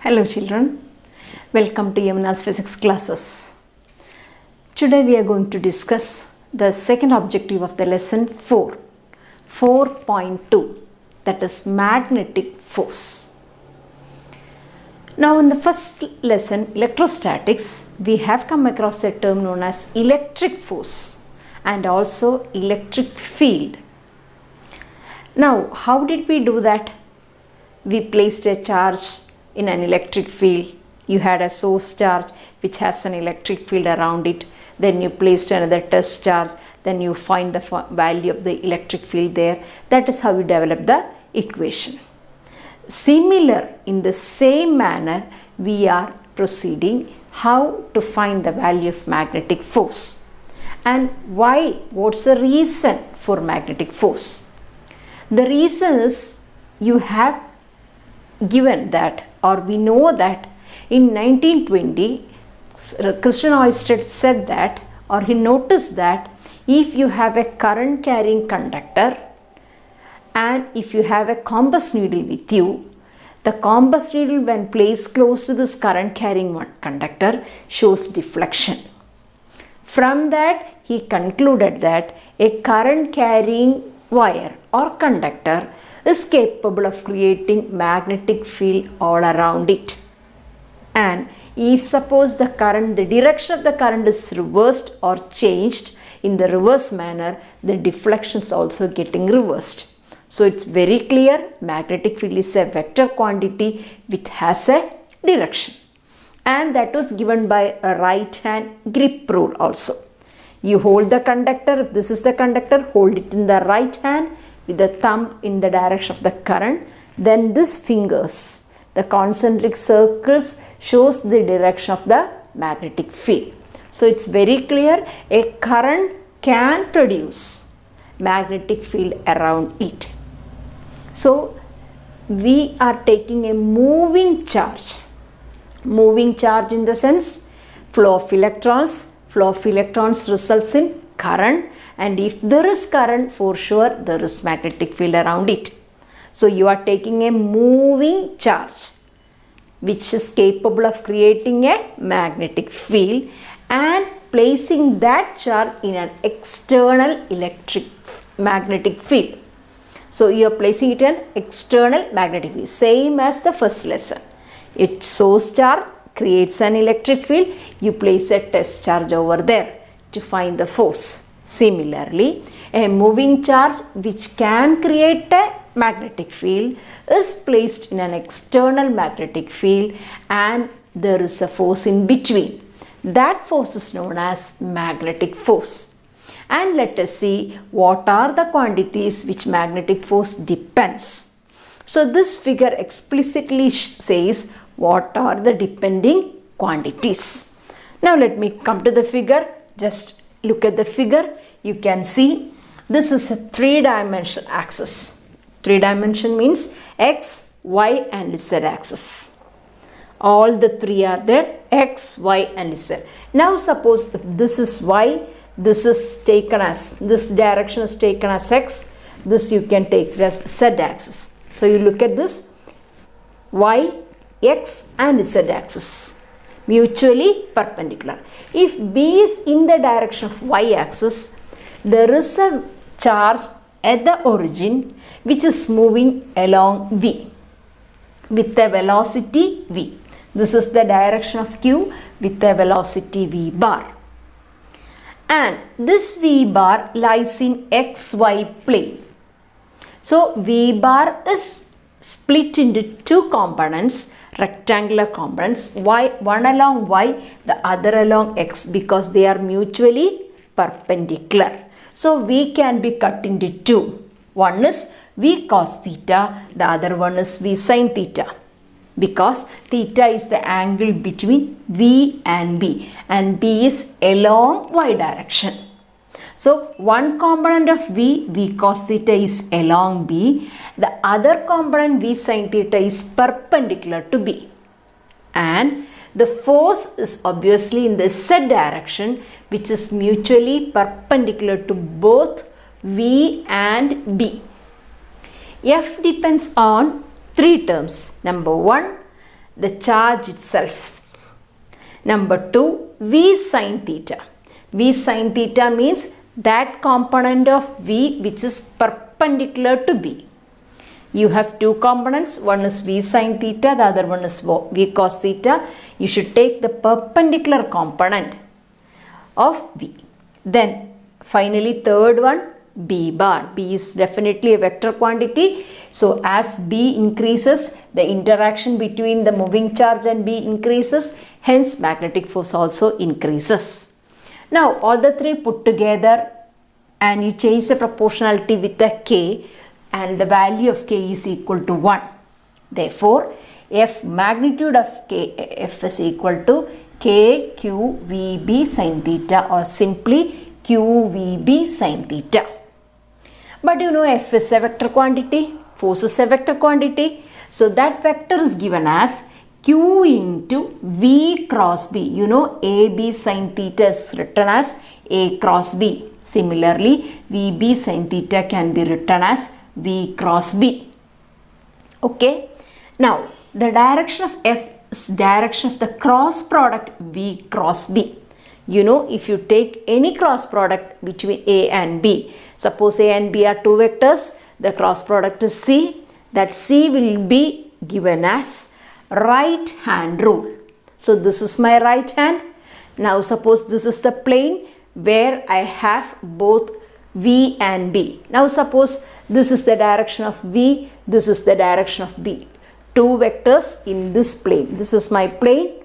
Hello children, welcome to Yamuna's physics classes. Today we are going to discuss the second objective of the lesson 4.2, that is magnetic force. Now in the first lesson, electrostatics, we have come across a term known as electric force and also electric field. Now how did we do that? We placed a charge in an electric field. You had a source charge which has an electric field around it. Then you placed another test charge. Then you find the value of the electric field there. That is how you develop the equation. Similar, in the same manner, we are proceeding how to find the value of magnetic force. And why? What's the reason for magnetic force? The reason is you have given that, or we know that in 1920 Christian Oersted said that, or he noticed that if you have a current carrying conductor and if you have a compass needle with you, the compass needle when placed close to this current carrying conductor shows deflection. From that he concluded that a current carrying wire or conductor is capable of creating magnetic field all around it. And if suppose the direction of the current is reversed or changed in the reverse manner, the deflection is also getting reversed. So it's very clear, magnetic field is a vector quantity which has a direction. And that was given by a right hand grip rule also. You hold the conductor, if this is the conductor, hold it in the right hand with the thumb in the direction of the current. Then this fingers, the concentric circles, shows the direction of the magnetic field. So it's very clear, a current can produce magnetic field around it. So we are taking a moving charge. Moving charge in the sense, flow of electrons results in current, and if there is current, for sure there is magnetic field around it. So you are taking a moving charge which is capable of creating a magnetic field and placing that charge in an external magnetic field. So you are placing it in external magnetic field, same as the first lesson. Its source charge creates an electric field, you place a test charge over there to find the force. Similarly, a moving charge which can create a magnetic field is placed in an external magnetic field and there is a force in between. That force is known as magnetic force. And let us see what are the quantities which magnetic force depends. So this figure explicitly says what are the depending quantities. Now let me come to the figure. Just look at the figure. You can see this is a three-dimensional axis. Three-dimension means X, Y and Z axis. All the three are there, X, Y and Z. Now suppose if this is Y, this direction is taken as X, this you can take it as Z axis. So you look at this, Y, X and Z axis, mutually perpendicular. If B is in the direction of Y axis, there is a charge at the origin which is moving along V with a velocity V. This is the direction of Q with a velocity V bar. And this V bar lies in XY plane. So V bar is split into two components, rectangular components, one along Y, the other along X, because they are mutually perpendicular. So V can be cut into two. One is V cos theta, the other one is V sin theta, because theta is the angle between V and B is along Y direction. So one component of V cos theta is along B, the other component V sin theta is perpendicular to B. And the force is obviously in the Z direction, which is mutually perpendicular to both V and B. F depends on three terms. Number one, the charge itself. Number 2, V sin theta. V sin theta means that component of V which is perpendicular to B. You have two components, one is V sin theta, the other one is V cos theta. You should take the perpendicular component of V. Then finally third one, B bar. B is definitely a vector quantity. So as B increases, the interaction between the moving charge and B increases, hence magnetic force also increases. Now all the three put together and you change the proportionality with the K, and the value of K is equal to 1. Therefore, F magnitude of K F is equal to K Q V B sin theta, or simply Q V B sin theta. But you know F is a vector quantity, force is a vector quantity. So that vector is given as Q into V cross B. You know AB sin theta is written as A cross B. Similarly, VB sin theta can be written as V cross B. Okay. Now, the direction of F is direction of the cross product V cross B. You know, if you take any cross product between A and B, suppose A and B are two vectors, the cross product is C. That C will be given as right hand rule. So, this is my right hand. Now, suppose this is the plane where I have both V and B. Now, suppose this is the direction of V, this is the direction of B. Two vectors in this plane. This is my plane,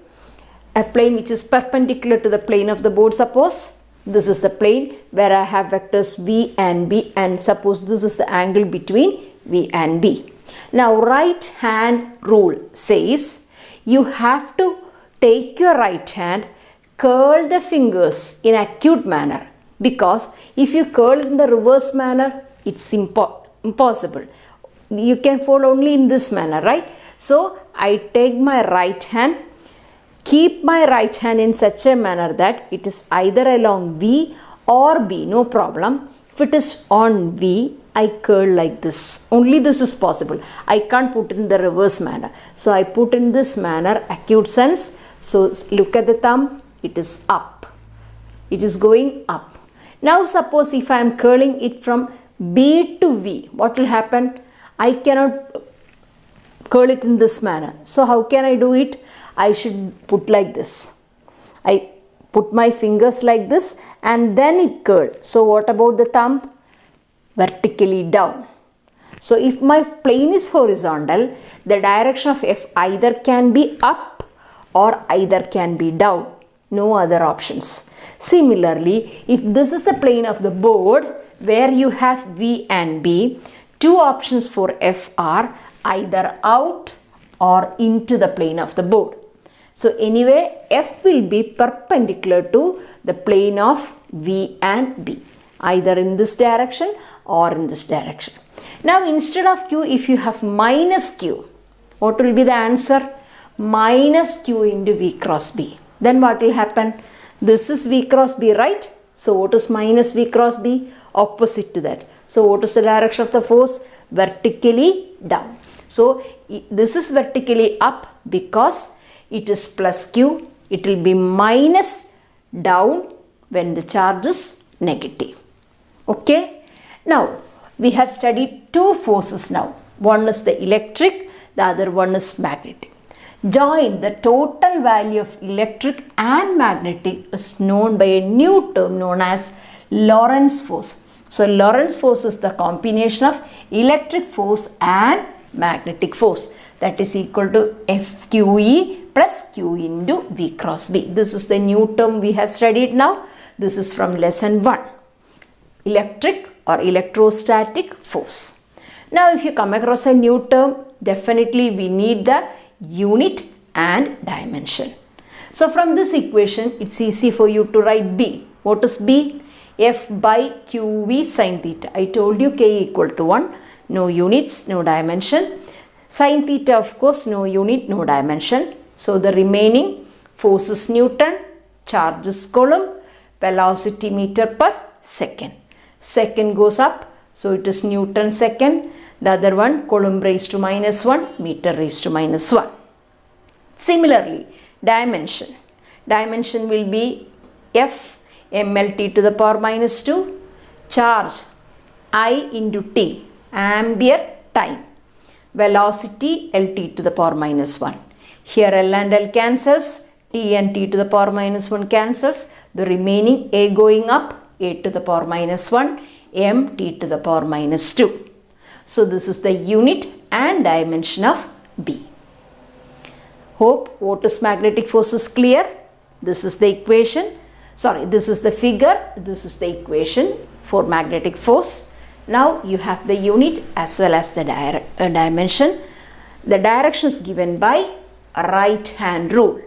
a plane which is perpendicular to the plane of the board. Suppose this is the plane where I have vectors V and B, and suppose this is the angle between V and B. Now, right hand rule says you have to take your right hand, curl the fingers in acute manner, because if you curl in the reverse manner, it's impossible. You can fold only in this manner, right? So I take my right hand, keep my right hand in such a manner that it is either along V or B, no problem. If it is on V, I curl like this. Only this is possible. I can't put it in the reverse manner. So I put in this manner, acute sense. So look at the thumb, it is up. It is going up. Now suppose if I am curling it from B to V, what will happen? I cannot curl it in this manner. So how can I do it? I should put like this. I put my fingers like this and then it curled. So what about the thumb? Vertically down. So if my plane is horizontal, the direction of F either can be up or either can be down. No other options. Similarly, if this is the plane of the board where you have V and B, two options for F are either out or into the plane of the board. So anyway, F will be perpendicular to the plane of V and B, either in this direction or in this direction. Now instead of Q, if you have minus Q, what will be the answer? Minus Q into V cross B. Then what will happen? This is V cross B, right? So what is minus V cross B? Opposite to that. So what is the direction of the force? Vertically down. So this is vertically up because it is plus Q. It will be minus down when the charge is negative. Okay. Now we have studied two forces now. One is the electric, the other one is magnetic. Join the total value of electric and magnetic is known by a new term known as Lorentz force. So Lorentz force is the combination of electric force and magnetic force, that is equal to FQE plus Q into V cross B. This is the new term we have studied now. This is from lesson 1. Electric or electrostatic force. Now if you come across a new term, definitely we need the unit and dimension. So from this equation, it's easy for you to write B. What is B? F by QV sin theta. I told you K equal to 1. No units, no dimension. Sin theta, of course, no unit, no dimension. So the remaining force is Newton, charge is Coulomb, velocity meter per second. Second goes up, so it is Newton second. The other one, Coulomb raised to minus 1, meter raised to minus 1. Similarly, dimension. Dimension will be F mLt to the power minus 2, charge I into T, ampere time, velocity Lt to the power minus 1. Here L and L cancels, T and T to the power minus 1 cancels, the remaining A going up, A to the power minus 1, m T to the power minus 2. So this is the unit and dimension of B. Hope what is magnetic force is clear. This is the equation. This is the figure. This is the equation for magnetic force. Now you have the unit as well as the dimension. The direction is given by right hand rule.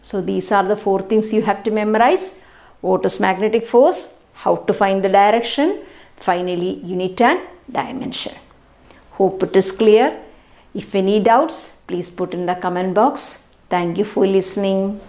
So these are the 4 things you have to memorize. What is magnetic force? How to find the direction? Finally, unit and dimension. Hope it is clear. If any doubts, please put in the comment box. Thank you for listening.